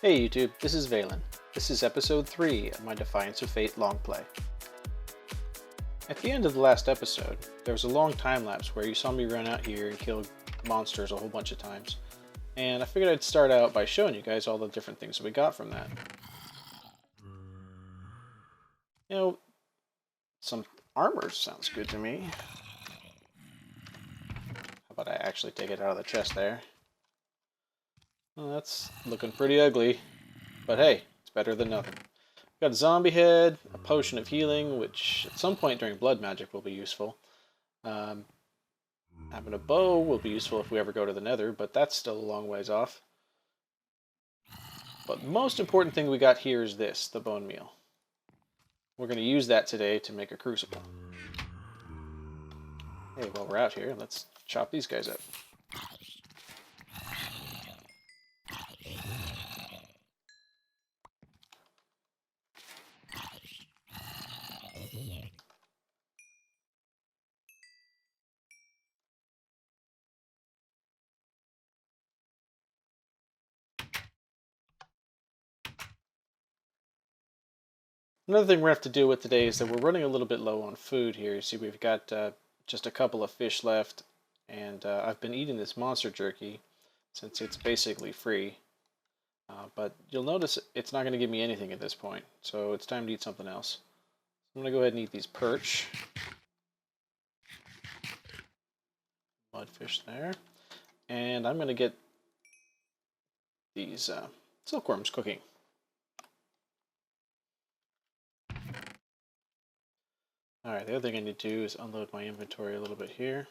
Hey YouTube, this is Valen. This is episode 3 of my Defiance of Fate long play. At the end of the last episode, there was a long time lapse where you saw me run out here and kill monsters a whole bunch of times. And I figured I'd start out by showing you guys all the different things that we got from that. You know, some armor sounds good to me. How about I actually take it out of the chest there? Well, that's looking pretty ugly. But hey, it's better than nothing. Got a zombie head, a potion of healing, which at some point during blood magic will be useful. Having a bow will be useful if we ever go to the nether, but that's still a long ways off. But the most important thing we got here is this, the bone meal. We're going to use that today to make a crucible. Hey, while we're out here, let's chop these guys up. Another thing we're going to have to deal with today is that we're running a little bit low on food here. You see, we've got just a couple of fish left, and I've been eating this monster jerky since it's basically free. But you'll notice it's not going to give me anything at this point, so it's time to eat something else. I'm going to go ahead and eat these perch. Mudfish there. And I'm going to get these silkworms cooking. Alright, the other thing I need to do is unload my inventory a little bit here.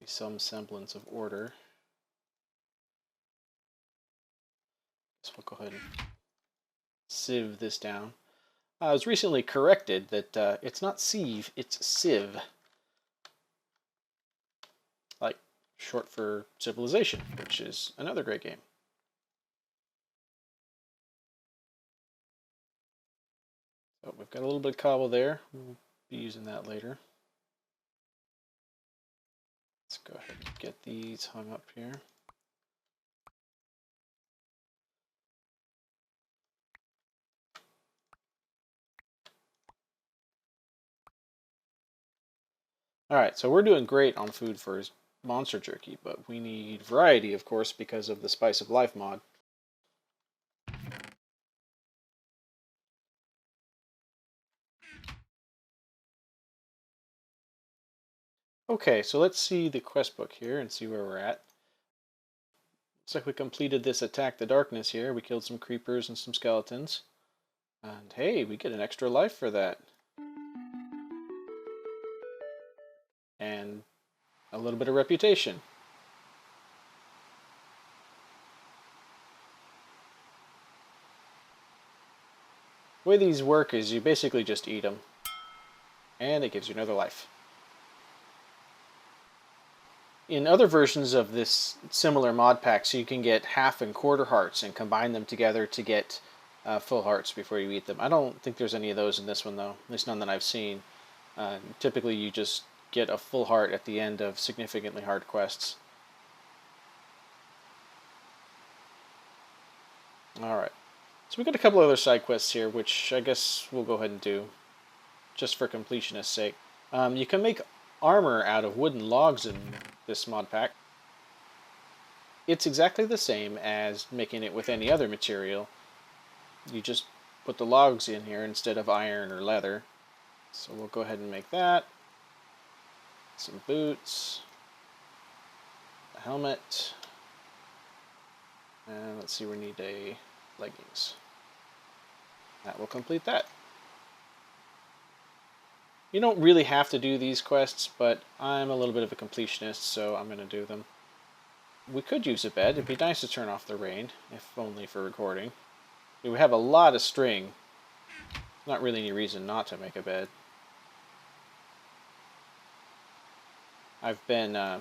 Some semblance of order. So we'll go ahead and sieve this down. I was recently corrected that it's not sieve, it's sieve. Like, short for civilization, which is another great game. So we've got a little bit of cobble there. We'll be using that later. Let's go ahead and get these hung up here. Alright, so we're doing great on food for monster jerky, but we need variety, of course, because of the Spice of Life mod. Okay, so let's see the quest book here and see where we're at. Looks like we completed this Attack the Darkness here. We killed some creepers and some skeletons. And hey, we get an extra life for that. And a little bit of reputation. The way these work is you basically just eat them. And it gives you another life. In other versions of this similar mod pack, so you can get half and quarter hearts and combine them together to get full hearts before you eat them. I don't think there's any of those in this one, though. At least none that I've seen. Typically, you just get a full heart at the end of significantly hard quests. Alright. So we've got a couple other side quests here, which I guess we'll go ahead and do, just for completionist's sake. You can make armor out of wooden logs in this mod pack. It's exactly the same as making it with any other material. You just put the logs in here instead of iron or leather. So we'll go ahead and make that. Some boots. A helmet. And let's see, we need a leggings. That will complete that. You don't really have to do these quests, but I'm a little bit of a completionist, so I'm going to do them. We could use a bed. It'd be nice to turn off the rain, if only for recording. We have a lot of string. Not really any reason not to make a bed. I've been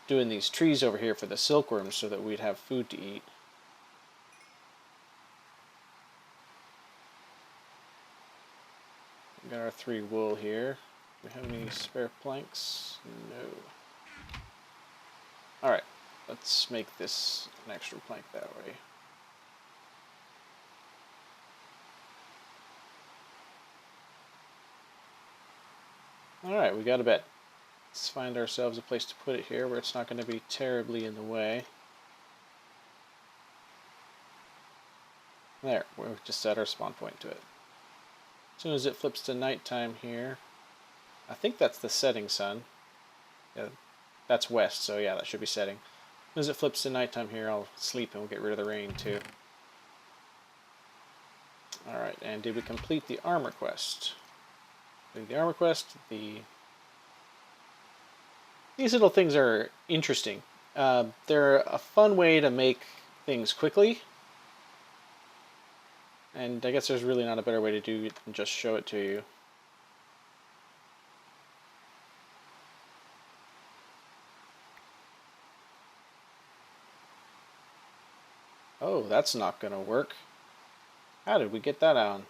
doing these trees over here for the silkworms so that we'd have food to eat. We got our 3 wool here. Do we have any spare planks? No. Alright. Let's make this an extra plank that way. Alright, we got a bed. Let's find ourselves a place to put it here where it's not going to be terribly in the way. There, we've just set our spawn point to it. As soon as it flips to nighttime here, I think that's the setting sun. Yeah, that's west, so yeah, that should be setting. As soon as it flips to nighttime here, I'll sleep and we'll get rid of the rain too. Alright, and did we complete the armor quest? The armor quest, these little things are interesting. They're a fun way to make things quickly. And I guess there's really not a better way to do it than just show it to you. Oh, that's not going to work. How did we get that on?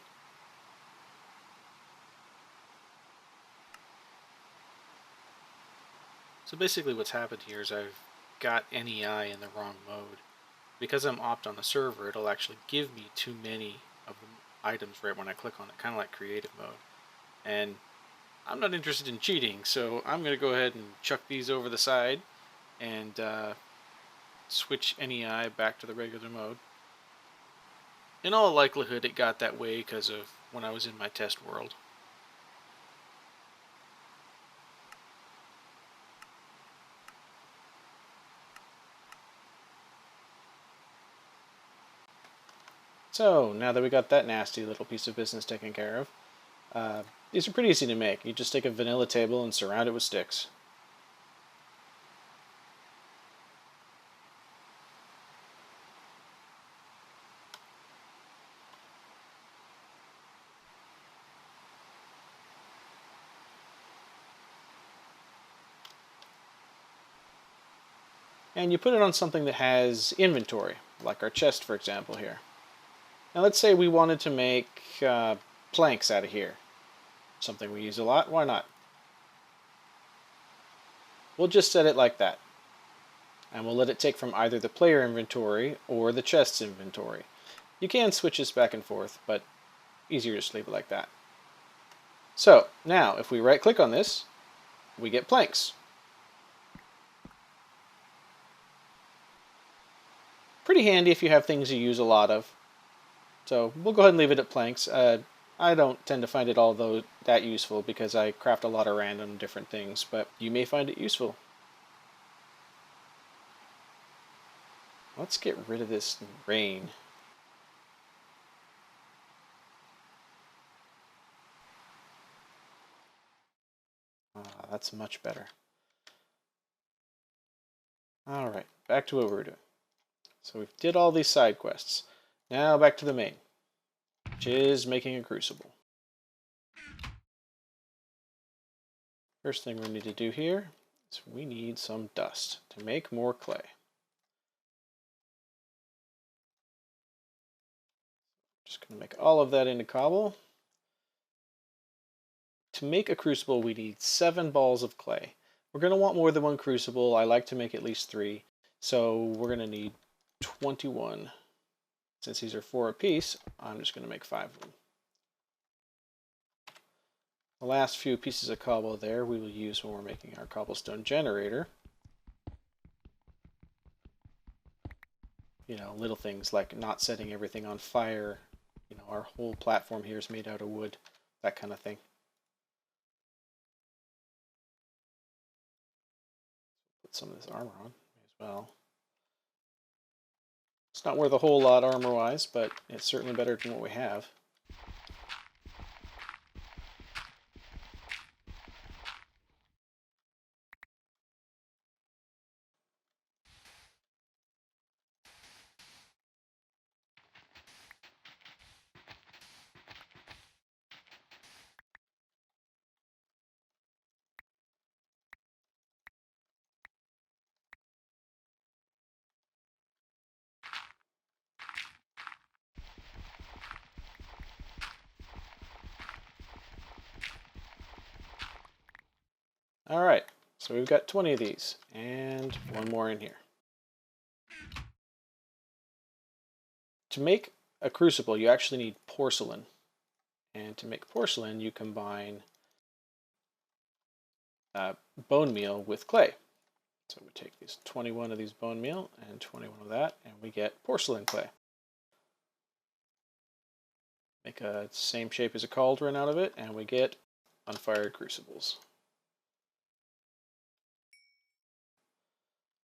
So basically what's happened here is I've got NEI in the wrong mode. Because I'm opt on the server, it'll actually give me too many of the items right when I click on it, kind of like creative mode. And I'm not interested in cheating, so I'm going to go ahead and chuck these over the side and switch NEI back to the regular mode. In all likelihood, it got that way because of when I was in my test world. So, now that we got that nasty little piece of business taken care of, these are pretty easy to make. You just take a vanilla table and surround it with sticks. And you put it on something that has inventory, like our chest, for example, here. Now let's say we wanted to make planks out of here. Something we use a lot, why not? We'll just set it like that. And we'll let it take from either the player inventory or the chest's inventory. You can switch this back and forth, but easier to just leave it like that. So, now, if we right-click on this, we get planks. Pretty handy if you have things you use a lot of. So we'll go ahead and leave it at planks. I don't tend to find it all that useful because I craft a lot of random different things, but you may find it useful. Let's get rid of this rain. That's much better. Alright, back to what we're doing. So we did all these side quests. Now back to the main, which is making a crucible. First thing we need to do here is we need some dust to make more clay. Just going to make all of that into cobble. To make a crucible, we need 7 balls of clay. We're going to want more than one crucible. I like to make at least 3. So we're going to need 21. Since these are 4 apiece, I'm just going to make 5 of them. The last few pieces of cobble there we will use when we're making our cobblestone generator. You know, little things like not setting everything on fire. You know, our whole platform here is made out of wood. That kind of thing. Put some of this armor on as well. It's not worth a whole lot armor-wise, but it's certainly better than what we have. Alright, so we've got 20 of these, and one more in here. to make a crucible, you actually need porcelain. And to make porcelain, you combine bone meal with clay. So we take these 21 of these bone meal and 21 of that, and we get porcelain clay. Make a same shape as a cauldron out of it, and we get unfired crucibles.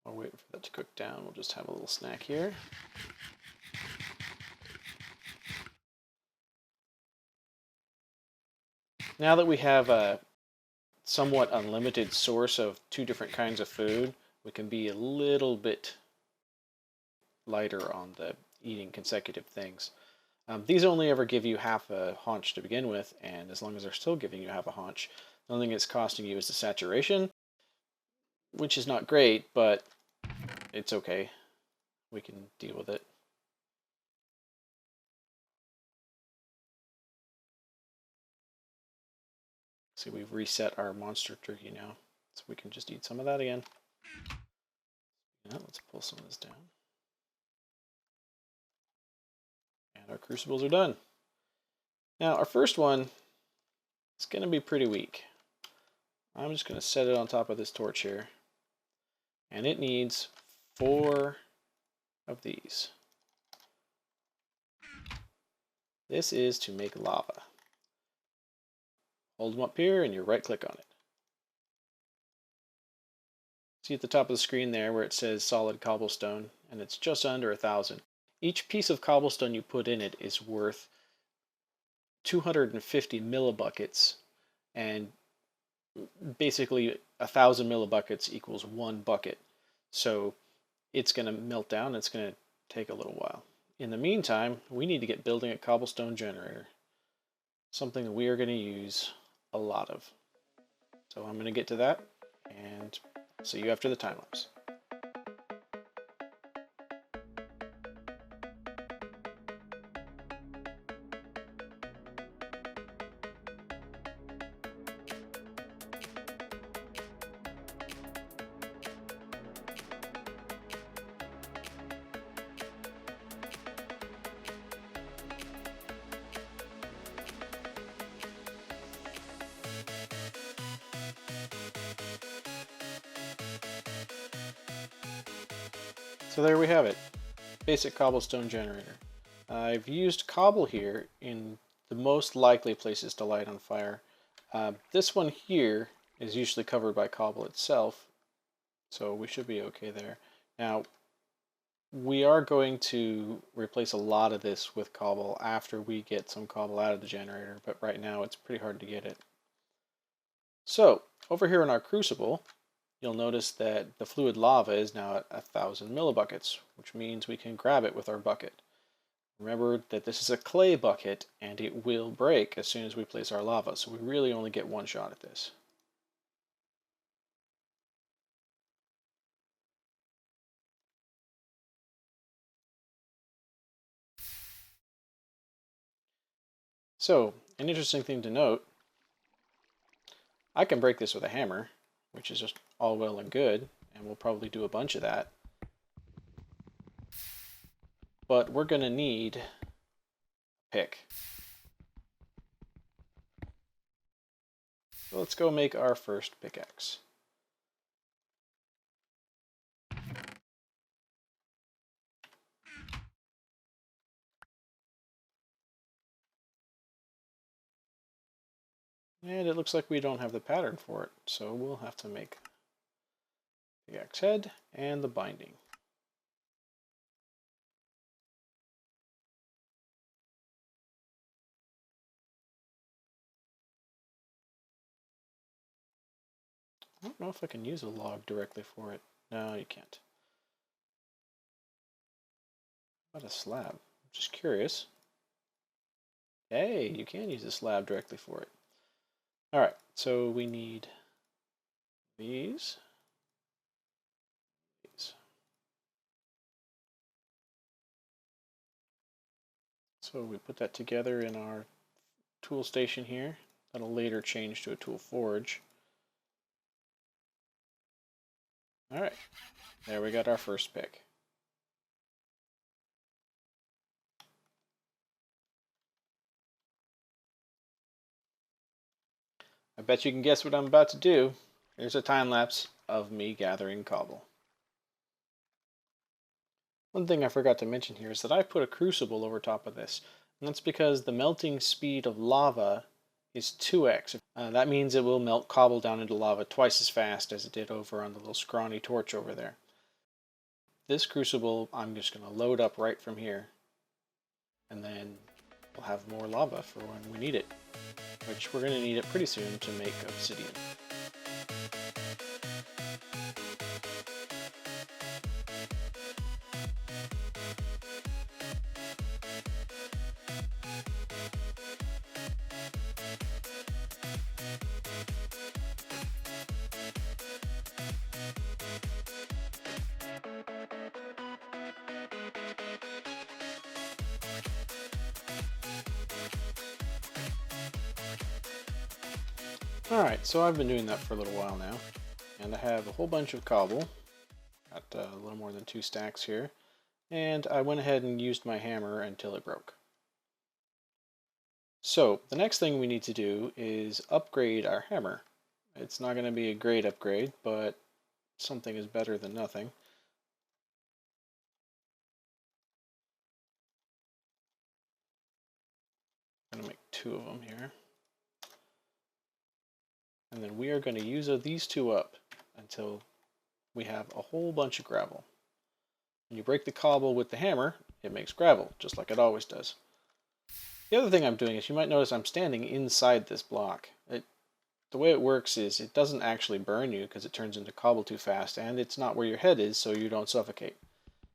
I'll wait for that to cook down. We'll just have a little snack here. Now that we have a somewhat unlimited source of 2 different kinds of food, we can be a little bit lighter on the eating consecutive things. These only ever give you half a haunch to begin with, and as long as they're still giving you half a haunch, the only thing it's costing you is the saturation, which is not great, but it's okay. We can deal with it. See, we've reset our monster turkey now, so we can just eat some of that again. Yeah, let's pull some of this down. And our crucibles are done. Now, our first one is going to be pretty weak. I'm just going to set it on top of this torch here. And it needs 4 of these. This is to make lava. Hold them up here and you right click on it. See at the top of the screen there where it says solid cobblestone, and it's just under 1,000. Each piece of cobblestone you put in it is worth 250 millibuckets, and basically 1,000 millibuckets equals 1 bucket. So it's going to melt down, it's going to take a little while. In the meantime, we need to get building a cobblestone generator, something that we are going to use a lot of. So I'm going to get to that, and see you after the time lapse. So there we have it, basic cobblestone generator. I've used cobble here in the most likely places to light on fire. This one here is usually covered by cobble itself, so we should be okay there. Now, we are going to replace a lot of this with cobble after we get some cobble out of the generator, but right now it's pretty hard to get it. So, over here in our crucible, you'll notice that the fluid lava is now at 1,000 millibuckets, which means we can grab it with our bucket. Remember that this is a clay bucket, and it will break as soon as we place our lava, so we really only get 1 shot at this. So, an interesting thing to note, I can break this with a hammer, which is just all well and good, and we'll probably do a bunch of that. But we're going to need a pick. So let's go make our first pickaxe. And it looks like we don't have the pattern for it, so we'll have to make pickaxe head and the binding. I don't know if I can use a log directly for it. No, you can't. What a slab? I'm just curious. Hey, you can use a slab directly for it. Alright, so we need these. So we put that together in our tool station here. That'll later change to a tool forge. Alright, there we got our first pick. I bet you can guess what I'm about to do. Here's a time lapse of me gathering cobble. One thing I forgot to mention here is that I put a crucible over top of this, and that's because the melting speed of lava is 2x. That means it will melt cobble down into lava twice as fast as it did over on the little scrawny torch over there. This crucible I'm just going to load up right from here, and then we'll have more lava for when we need it, which we're going to need it pretty soon to make obsidian. Alright, so I've been doing that for a little while now, and I have a whole bunch of cobble. Got a little more than 2 stacks here, and I went ahead and used my hammer until it broke. So, the next thing we need to do is upgrade our hammer. It's not going to be a great upgrade, but something is better than nothing. I'm going to make 2 of them here. And then we are going to use these 2 up until we have a whole bunch of gravel. When you break the cobble with the hammer, it makes gravel, just like it always does. The other thing I'm doing is you might notice I'm standing inside this block. The way it works is it doesn't actually burn you because it turns into cobble too fast, and it's not where your head is, so you don't suffocate.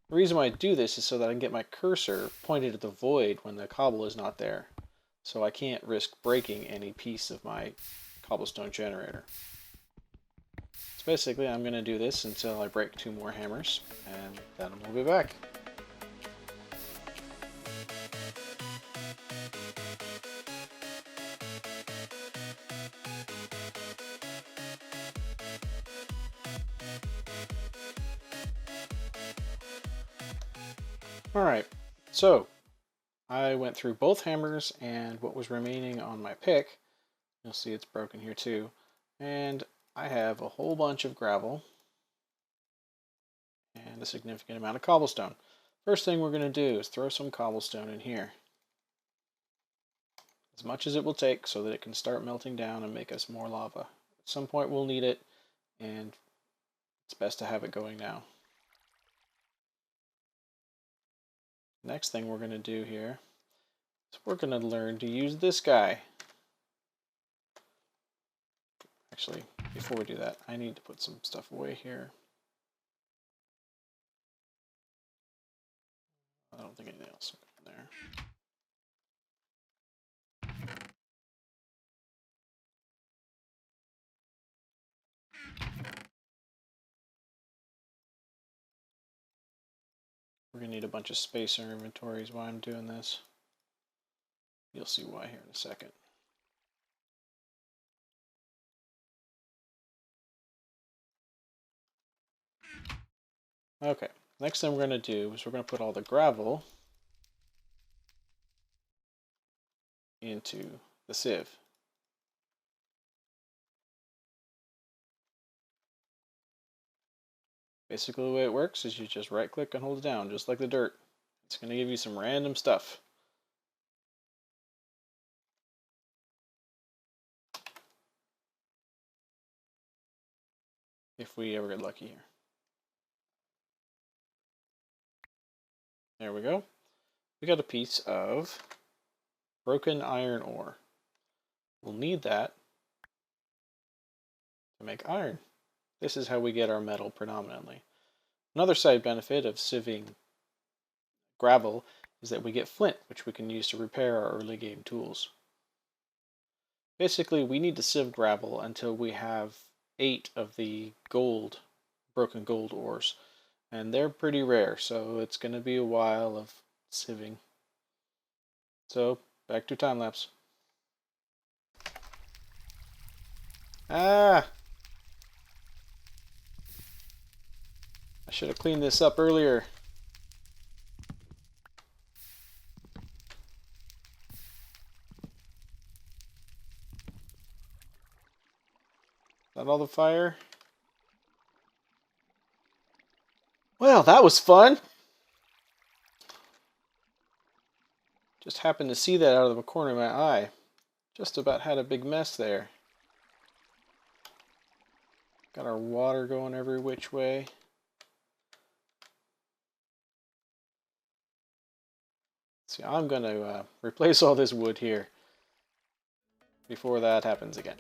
The reason why I do this is so that I can get my cursor pointed at the void when the cobble is not there. So I can't risk breaking any piece of my cobblestone generator. So basically I'm going to do this until I break 2 more hammers, and then we'll be back. Alright, so I went through both hammers and what was remaining on my pick. You'll see it's broken here too. And I have a whole bunch of gravel and a significant amount of cobblestone. First thing we're going to do is throw some cobblestone in here. As much as it will take so that it can start melting down and make us more lava. At some point we'll need it, and it's best to have it going now. Next thing we're going to do here is we're going to learn to use this guy. Actually, before we do that, I need to put some stuff away here. I don't think anything else will go in there. We're going to need a bunch of space in our inventories while I'm doing this. You'll see why here in a second. Okay, next thing we're going to do is we're going to put all the gravel into the sieve. Basically the way it works is you just right click and hold it down, just like the dirt. It's going to give you some random stuff. If we ever get lucky here. There we go. We got a piece of broken iron ore. We'll need that to make iron. This is how we get our metal predominantly. Another side benefit of sieving gravel is that we get flint, which we can use to repair our early game tools. Basically, we need to sieve gravel until we have 8 of the broken gold ores. And they're pretty rare, so it's going to be a while of sieving. So, back to time lapse. Ah! I should have cleaned this up earlier. that all the fire? Well, that was fun! Just happened to see that out of the corner of my eye. Just about had a big mess there. Got our water going every which way. See, I'm going to replace all this wood here before that happens again.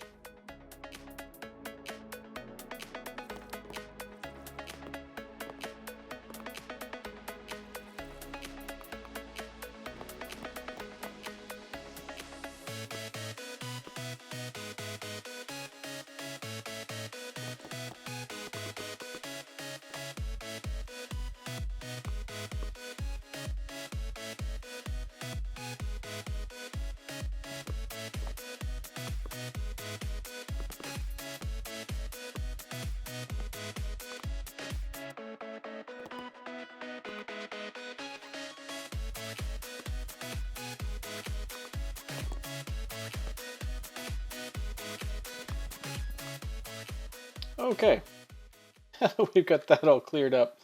Okay, we've got that all cleared up.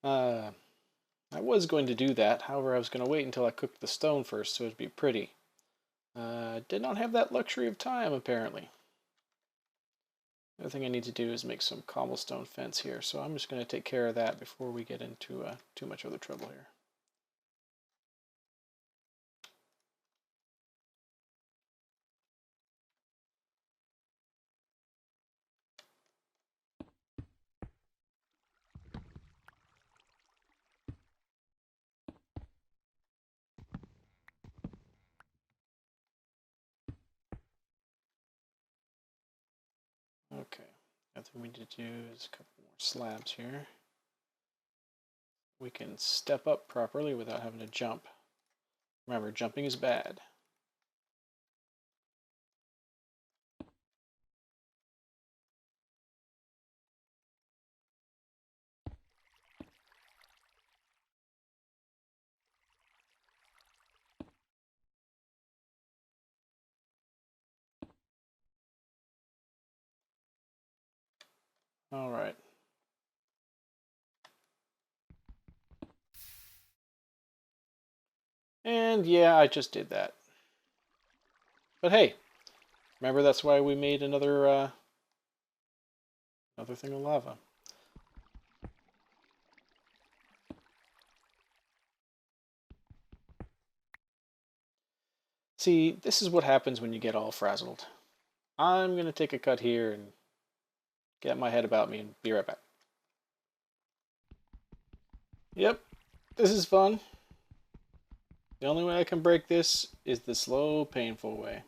I was going to do that, however I was going to wait until I cooked the stone first so it'd be pretty. Did not have that luxury of time, apparently. The other thing I need to do is make some cobblestone fence here, so I'm just going to take care of that before we get into too much other trouble here. Okay, the other thing we need to do is a couple more slabs here. We can step up properly without having to jump. Remember, jumping is bad. All right. And yeah, I just did that. But hey, remember that's why we made another another thing of lava. See, this is what happens when you get all frazzled. I'm gonna take a cut here and get my head about me and be right back. Yep, this is fun. The only way I can break this is the slow, painful way.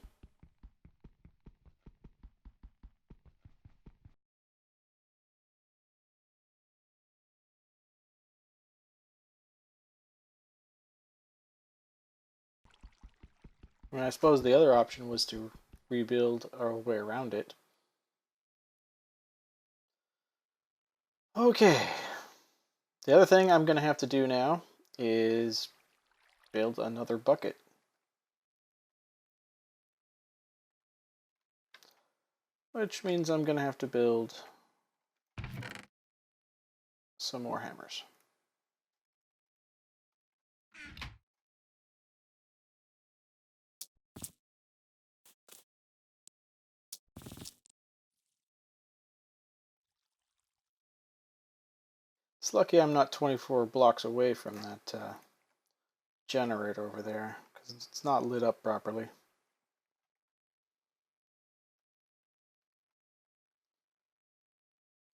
I mean, I suppose the other option was to rebuild our way around it. Okay. The other thing I'm going to have to do now is build another bucket. Which means I'm going to have to build some more hammers. It's lucky I'm not 24 blocks away from that generator over there, because it's not lit up properly.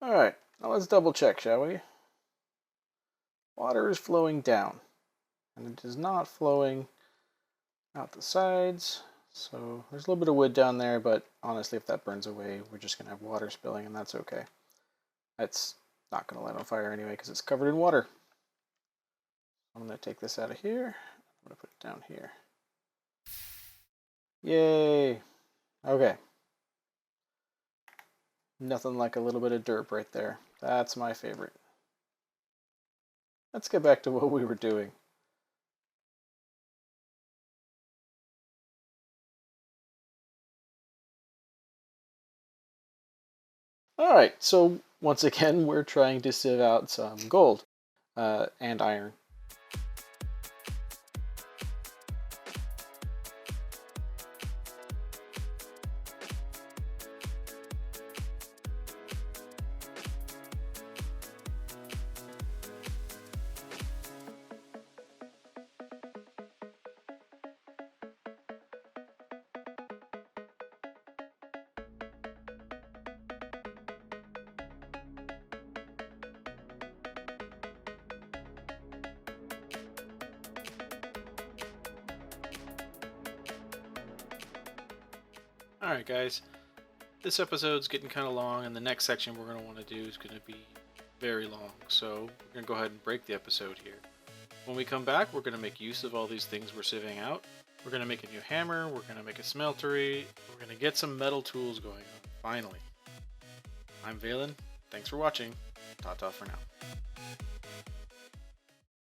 Alright, now let's double check, shall we? Water is flowing down, and it is not flowing out the sides. So there's a little bit of wood down there, but honestly, if that burns away, we're just going to have water spilling, and that's okay. That's not going to light on fire anyway, because it's covered in water. I'm going to take this out of here. I'm going to put it down here. Yay! Okay. Nothing like a little bit of derp right there. That's my favorite. Let's get back to what we were doing. Alright, so once again, we're trying to sieve out some gold and iron. Alright guys, this episode's getting kind of long, and the next section we're going to want to do is going to be very long, so we're going to go ahead and break the episode here. When we come back, we're going to make use of all these things we're sieving out. We're going to make a new hammer, we're going to make a smeltery, we're going to get some metal tools going on, finally. I'm Valen, thanks for watching, ta-ta for now.